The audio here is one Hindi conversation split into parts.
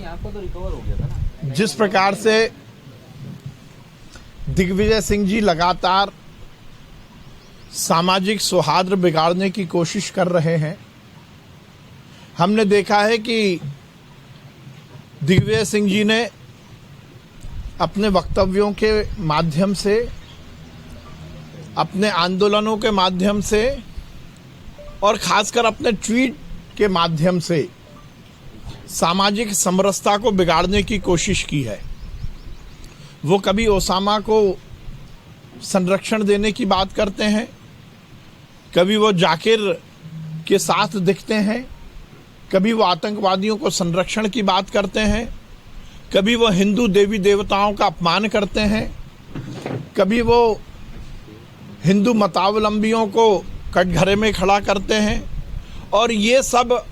आपको तो रिकवर हो गया था ना। जिस प्रकार से दिग्विजय सिंह जी लगातार सामाजिक सौहार्द बिगाड़ने की कोशिश कर रहे हैं, हमने देखा है कि दिग्विजय सिंह जी ने अपने वक्तव्यों के माध्यम से, अपने आंदोलनों के माध्यम से और खासकर अपने ट्वीट के माध्यम से सामाजिक समरसता को बिगाड़ने की कोशिश की है। वो कभी ओसामा को संरक्षण देने की बात करते हैं, कभी वो जाकिर के साथ दिखते हैं, कभी वो आतंकवादियों को संरक्षण की बात करते हैं, कभी वो हिंदू देवी देवताओं का अपमान करते हैं, कभी वो हिंदू मतावलंबियों को कटघरे में खड़ा करते हैं। और ये सब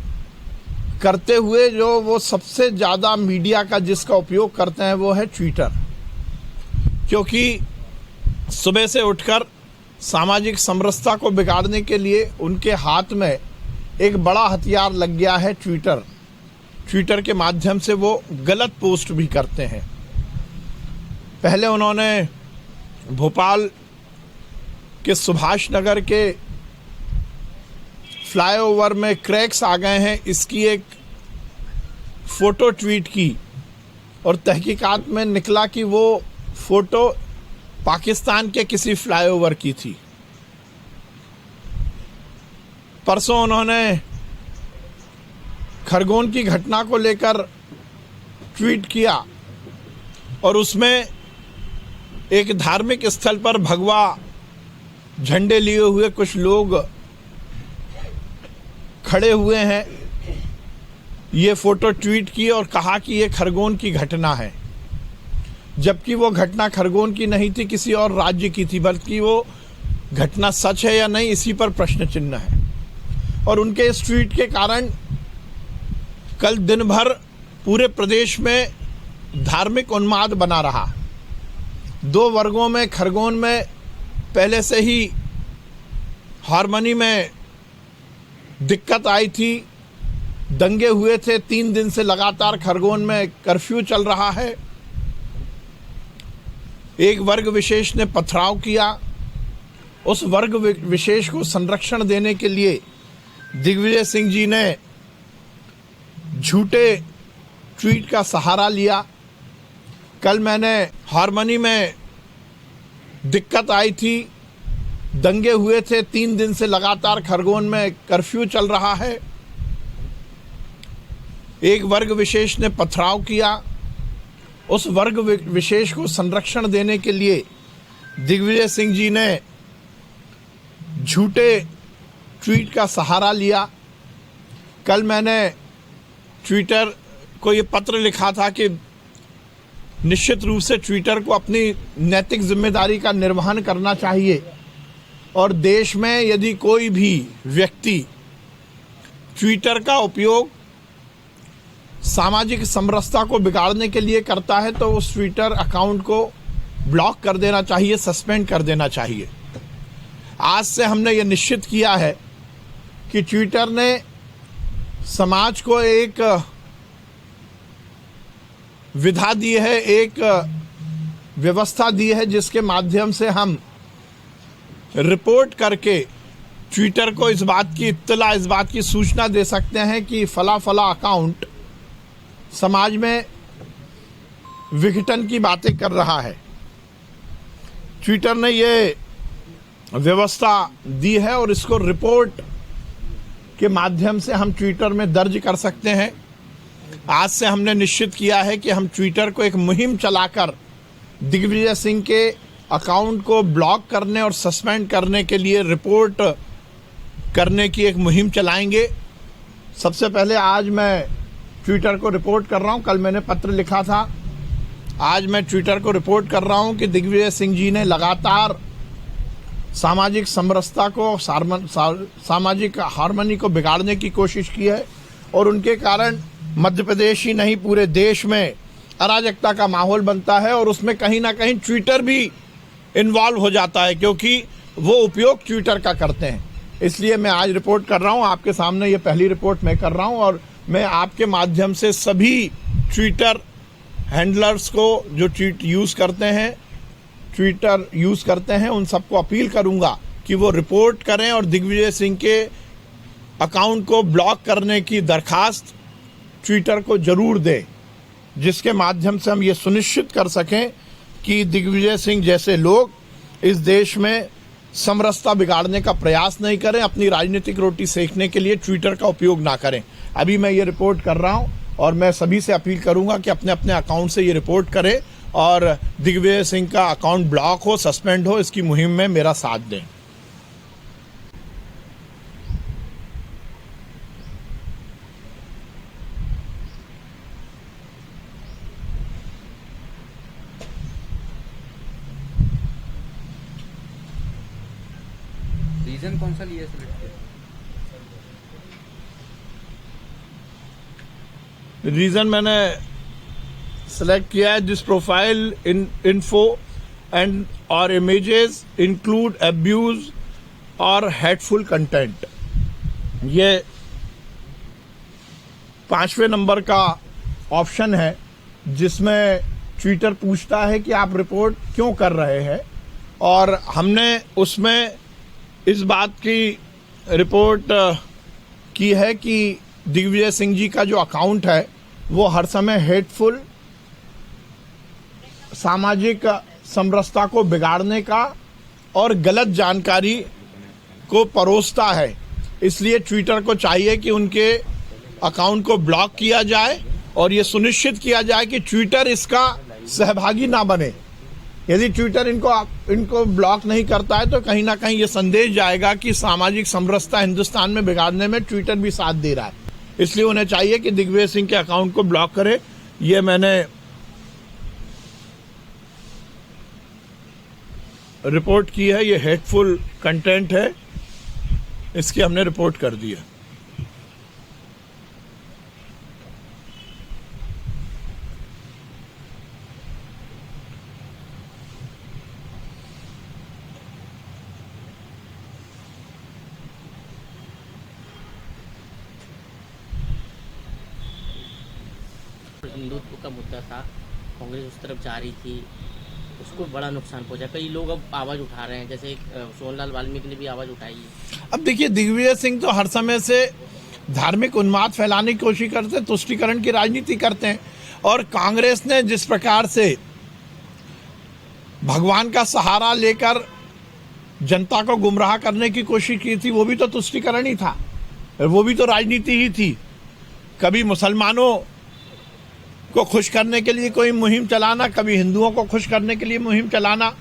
करते हुए जो वो सबसे ज़्यादा मीडिया का जिसका उपयोग करते हैं वो है ट्विटर, क्योंकि सुबह से उठकर सामाजिक समरसता को बिगाड़ने के लिए उनके हाथ में एक बड़ा हथियार लग गया है ट्विटर। ट्विटर के माध्यम से वो गलत पोस्ट भी करते हैं। पहले उन्होंने भोपाल के सुभाष नगर के फ्लाईओवर में क्रैक्स आ गए हैं, इसकी एक फ़ोटो ट्वीट की और तहकीकात में निकला कि वो फ़ोटो पाकिस्तान के किसी फ्लाईओवर की थी। परसों उन्होंने खरगोन की घटना को लेकर ट्वीट किया और उसमें एक धार्मिक स्थल पर भगवा झंडे लिए हुए कुछ लोग खड़े हुए हैं। ये फोटो ट्वीट की और कहा कि ये खरगोन की घटना है, जबकि वो घटना खरगोन की नहीं थी, किसी और राज्य की थी, बल्कि वो घटना सच है या नहीं इसी पर प्रश्न चिन्ह है। और उनके इस ट्वीट के कारण कल दिन भर पूरे प्रदेश में धार्मिक उन्माद बना रहा। दो वर्गों में खरगोन में पहले से ही हारमोनी में दिक्कत आई थी, दंगे हुए थे, 3 दिन से लगातार खरगोन में कर्फ्यू चल रहा है। एक वर्ग विशेष ने पथराव किया, उस वर्ग विशेष को संरक्षण देने के लिए दिग्विजय सिंह जी ने झूठे ट्वीट का सहारा लिया। कल मैंने हारमोनी में दिक्कत आई थी, दंगे हुए थे, 3 दिन से लगातार खरगोन में कर्फ्यू चल रहा है। एक वर्ग विशेष ने पथराव किया, उस वर्ग विशेष को संरक्षण देने के लिए दिग्विजय सिंह जी ने झूठे ट्वीट का सहारा लिया। कल मैंने ट्विटर को ये पत्र लिखा था कि निश्चित रूप से ट्विटर को अपनी नैतिक जिम्मेदारी का निर्वहन करना चाहिए और देश में यदि कोई भी व्यक्ति ट्विटर का उपयोग सामाजिक समरसता को बिगाड़ने के लिए करता है तो उस ट्विटर अकाउंट को ब्लॉक कर देना चाहिए, सस्पेंड कर देना चाहिए। आज से हमने ये निश्चित किया है कि ट्विटर ने समाज को एक विधा दी है, एक व्यवस्था दी है जिसके माध्यम से हम रिपोर्ट करके ट्विटर को इस बात की इत्तला, इस बात की सूचना दे सकते हैं कि फला फला अकाउंट समाज में विघटन की बातें कर रहा है। ट्विटर ने ये व्यवस्था दी है और इसको रिपोर्ट के माध्यम से हम ट्विटर में दर्ज कर सकते हैं। आज से हमने निश्चित किया है कि हम ट्विटर को एक मुहिम चलाकर दिग्विजय सिंह के अकाउंट को ब्लॉक करने और सस्पेंड करने के लिए रिपोर्ट करने की एक मुहिम चलाएंगे। सबसे पहले आज मैं ट्विटर को रिपोर्ट कर रहा हूं। कल मैंने पत्र लिखा था, आज मैं ट्विटर को रिपोर्ट कर रहा हूं कि दिग्विजय सिंह जी ने लगातार सामाजिक समरसता को, सामाजिक हार्मनी को बिगाड़ने की कोशिश की है और उनके कारण मध्य प्रदेश ही नहीं पूरे देश में अराजकता का माहौल बनता है और उसमें कहीं ना कहीं ट्विटर भी इन्वॉल्व हो जाता है क्योंकि वो उपयोग ट्विटर का करते हैं। इसलिए मैं आज रिपोर्ट कर रहा हूं, आपके सामने ये पहली रिपोर्ट मैं कर रहा हूं और मैं आपके माध्यम से सभी ट्विटर हैंडलर्स को जो ट्वीटर यूज़ करते हैं उन सबको अपील करूंगा कि वो रिपोर्ट करें और दिग्विजय सिंह के अकाउंट को ब्लॉक करने की दरखास्त ट्विटर को जरूर दें, जिसके माध्यम से हम ये सुनिश्चित कर सकें कि दिग्विजय सिंह जैसे लोग इस देश में समरसता बिगाड़ने का प्रयास नहीं करें, अपनी राजनीतिक रोटी सेकने के लिए ट्विटर का उपयोग ना करें। अभी मैं ये रिपोर्ट कर रहा हूं और मैं सभी से अपील करूंगा कि अपने अपने अकाउंट से ये रिपोर्ट करें और दिग्विजय सिंह का अकाउंट ब्लॉक हो, सस्पेंड हो, इसकी मुहिम में मेरा साथ दें। रीजन कौन सा लिया सिलेक्ट किया? रीजन मैंने सेलेक्ट किया है, दिस प्रोफाइल इन्फो एंड और इमेजेस इंक्लूड अब्यूज और हेटफुल कंटेंट। ये 5वें नंबर का ऑप्शन है जिसमें ट्विटर पूछता है कि आप रिपोर्ट क्यों कर रहे हैं, और हमने उसमें इस बात की रिपोर्ट की है कि दिग्विजय सिंह जी का जो अकाउंट है वो हर समय हेटफुल, सामाजिक समरसता को बिगाड़ने का और गलत जानकारी को परोसता है। इसलिए ट्विटर को चाहिए कि उनके अकाउंट को ब्लॉक किया जाए और ये सुनिश्चित किया जाए कि ट्विटर इसका सहभागी ना बने। यदि ट्विटर इनको ब्लॉक नहीं करता है तो कहीं ना कहीं ये संदेश जाएगा कि सामाजिक समरसता हिंदुस्तान में बिगाड़ने में ट्विटर भी साथ दे रहा है। इसलिए उन्हें चाहिए कि दिग्विजय सिंह के अकाउंट को ब्लॉक करे। ये मैंने रिपोर्ट की है, ये हेटफुल कंटेंट है, इसकी हमने रिपोर्ट कर दी है। हिंदुत्व का मुद्दा था, कांग्रेस उस तरफ जा रही थी, उसको बड़ा नुकसान पहुंचा। कई लोग अब आवाज उठा रहे हैं, जैसे सोनलाल वाल्मीकि ने भी आवाज उठाई है। अब देखिए, दिग्विजय सिंह तो हर समय से धार्मिक उन्माद फैलाने की कोशिश करते हैं, तुष्टीकरण की राजनीति करते हैं, और कांग्रेस ने जिस प्रकार से भगवान का सहारा लेकर जनता को गुमराह करने की कोशिश की थी, वो भी तो तुष्टीकरण ही था, वो भी तो राजनीति ही थी। कभी मुसलमानों को खुश करने के लिए कोई मुहिम चलाना, कभी हिंदुओं को खुश करने के लिए मुहिम चलाना,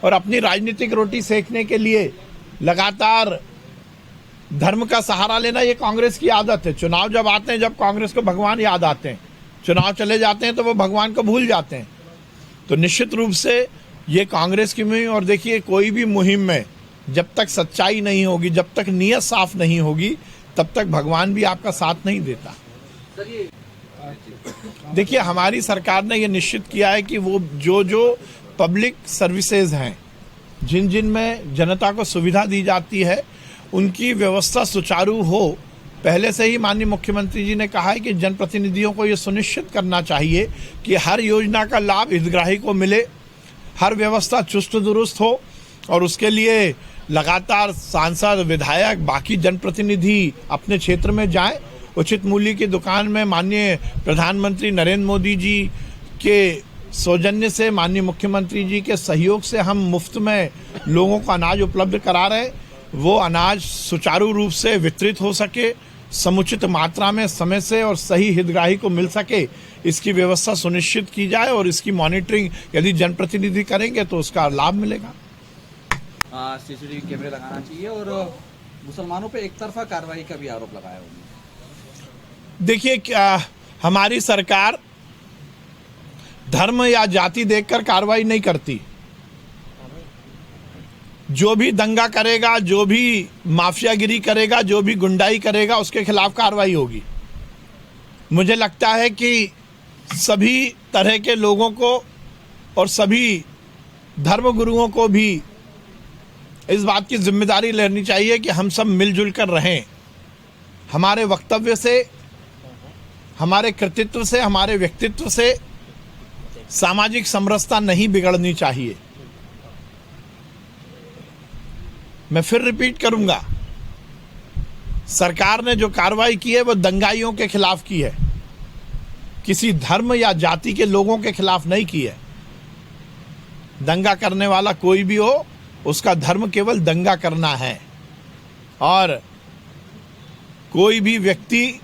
और अपनी राजनीतिक रोटी सेकने के लिए लगातार धर्म का सहारा लेना, ये कांग्रेस की आदत है। चुनाव जब आते हैं, जब कांग्रेस को भगवान याद आते हैं, चुनाव चले जाते हैं तो वो भगवान को भूल जाते हैं। तो निश्चित रूप से ये कांग्रेस की मुहिम, और देखिए कोई भी मुहिम में जब तक सच्चाई नहीं होगी, जब तक नीयत साफ नहीं होगी, तब तक भगवान भी आपका साथ नहीं देता। देखिए, हमारी सरकार ने ये निश्चित किया है कि वो जो पब्लिक सर्विसेज हैं, जिन जिन में जनता को सुविधा दी जाती है, उनकी व्यवस्था सुचारू हो। पहले से ही माननीय मुख्यमंत्री जी ने कहा है कि जनप्रतिनिधियों को ये सुनिश्चित करना चाहिए कि हर योजना का लाभ हितग्राही को मिले, हर व्यवस्था चुस्त दुरुस्त हो, और उसके लिए लगातार सांसद, विधायक, बाकी जनप्रतिनिधि अपने क्षेत्र में जाएं। उचित मूल्य की दुकान में माननीय प्रधानमंत्री नरेंद्र मोदी जी के सौजन्य से, माननीय मुख्यमंत्री जी के सहयोग से हम मुफ्त में लोगों को अनाज उपलब्ध करा रहे। वो अनाज सुचारू रूप से वितरित हो सके, समुचित मात्रा में, समय से और सही हितग्राही को मिल सके, इसकी व्यवस्था सुनिश्चित की जाए, और इसकी मॉनिटरिंग यदि जनप्रतिनिधि करेंगे तो उसका लाभ मिलेगा। सीसीटीवी कैमरे लगाना चाहिए, और मुसलमानों पे एक तरफा कार्रवाई का भी आरोप लगाया उन्होंने। देखिए, क्या हमारी सरकार धर्म या जाति देखकर कार्रवाई नहीं करती। जो भी दंगा करेगा, जो भी माफियागिरी करेगा, जो भी गुंडाई करेगा, उसके खिलाफ कार्रवाई होगी। मुझे लगता है कि सभी तरह के लोगों को और सभी धर्मगुरुओं को भी इस बात की जिम्मेदारी लेनी चाहिए कि हम सब मिलजुल कर रहें। हमारे वक्तव्य से हमारे कृतित्व से, हमारे व्यक्तित्व से सामाजिक समरसता नहीं बिगड़नी चाहिए। मैं फिर रिपीट करूंगा, सरकार ने जो कार्रवाई की है वो दंगाइयों के खिलाफ की है, किसी धर्म या जाति के लोगों के खिलाफ नहीं की है। दंगा करने वाला कोई भी हो, उसका धर्म केवल दंगा करना है, और कोई भी व्यक्ति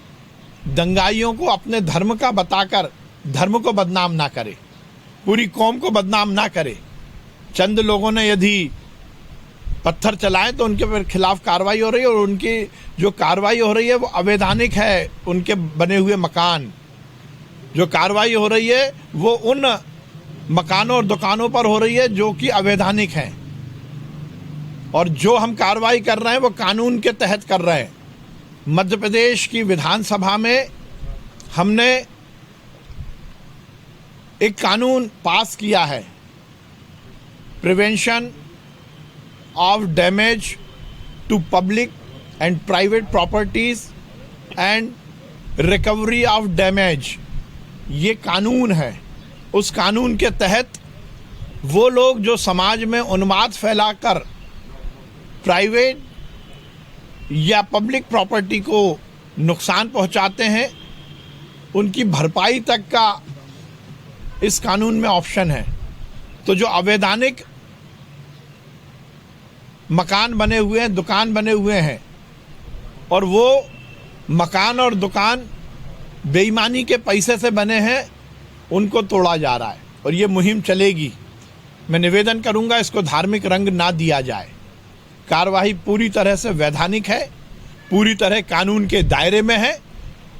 दंगाइयों को अपने धर्म का बताकर धर्म को बदनाम ना करे, पूरी कौम को बदनाम ना करे। चंद लोगों ने यदि पत्थर चलाए तो उनके खिलाफ कार्रवाई हो रही है, और उनकी जो कार्रवाई हो रही है वो अवैधानिक है। उनके बने हुए मकान, जो कार्रवाई हो रही है वो उन मकानों और दुकानों पर हो रही है जो कि अवैधानिक हैं, और जो हम कार्रवाई कर रहे हैं वो कानून के तहत कर रहे हैं। मध्य प्रदेश की विधानसभा में हमने एक कानून पास किया है, prevention of damage to public and private properties and recovery of damage, ये कानून है। उस कानून के तहत वो लोग जो समाज में उन्माद फैलाकर प्राइवेट या पब्लिक प्रॉपर्टी को नुकसान पहुंचाते हैं, उनकी भरपाई तक का इस कानून में ऑप्शन है। तो जो अवैधानिक मकान बने हुए हैं, दुकान बने हुए हैं, और वो मकान और दुकान बेईमानी के पैसे से बने हैं, उनको तोड़ा जा रहा है, और ये मुहिम चलेगी। मैं निवेदन करूंगा, इसको धार्मिक रंग ना दिया जाए। कार्यवाही पूरी तरह से वैधानिक है, पूरी तरह कानून के दायरे में है,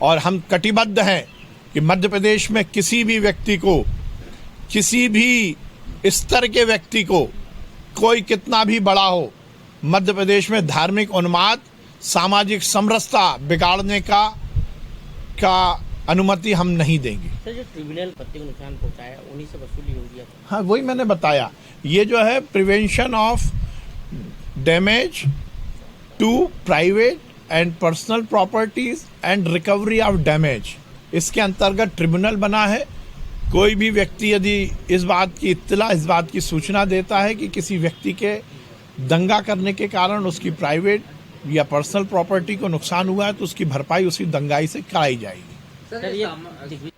और हम कटिबद्ध हैं कि मध्य प्रदेश में किसी भी व्यक्ति को, किसी भी स्तर के व्यक्ति को, कोई कितना भी बड़ा हो, मध्य प्रदेश में धार्मिक उन्माद, सामाजिक समरसता बिगाड़ने का अनुमति हम नहीं देंगे। सर, जो ट्रिब्यूनल पत्ती को नुकसान पहुंचाया उन्हीं से वसूली होगी। हाँ, वही मैंने बताया, ये जो है prevention of damage to private and personal properties and recovery of damage, इसके अंतर्गत ट्रिब्यूनल बना है। कोई भी व्यक्ति यदि इस बात की इत्तला, इस बात की सूचना देता है कि किसी व्यक्ति के दंगा करने के कारण उसकी प्राइवेट या पर्सनल प्रॉपर्टी को नुकसान हुआ है, तो उसकी भरपाई उसी दंगाई से कराई जाएगी। सर, ये